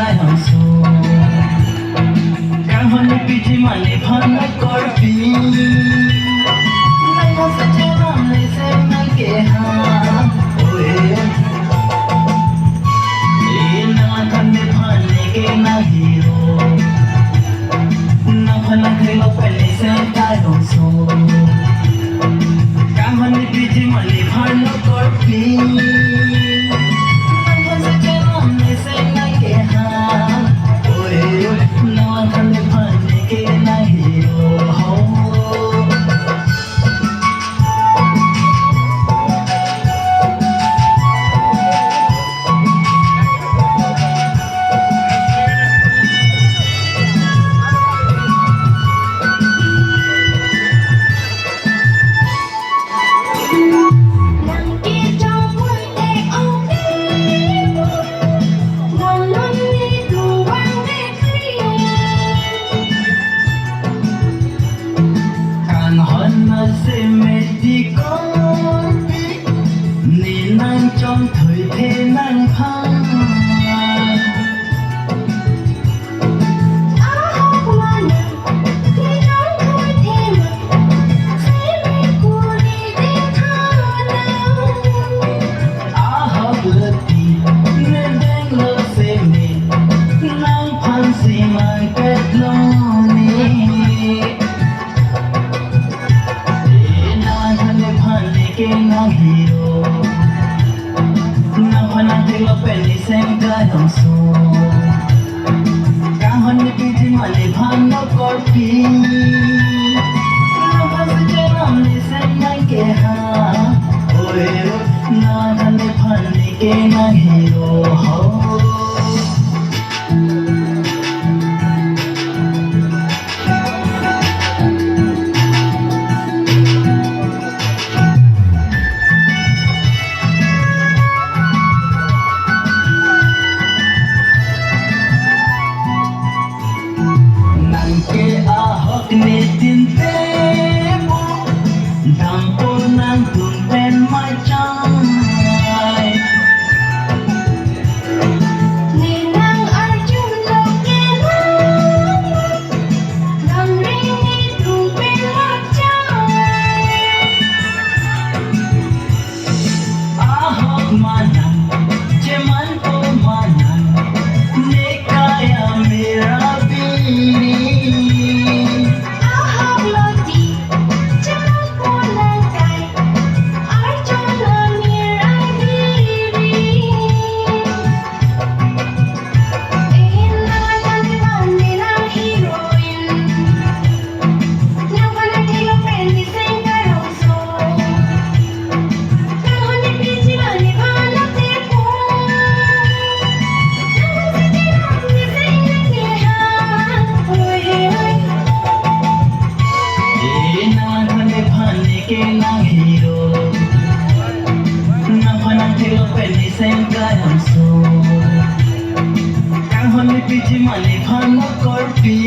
so kahani piji mane bhana korbi naya sache namne se nage ha oe na khande bhane ke na hero na bhana khelo pele se tayo so kahani piji mane bhana korbi trong thời thế năng phang lo peli senga so kahani piji mane bhana korbi na bhaje namne senga ke ha oe na dhane bhane ke na hero ho ahok ni tinte mo dampo nang tumpen macam ninang arjun loke nam ringi tumpen macam ahok mana ceman ko mana nekaya mera so kahani piji mane bhana korbi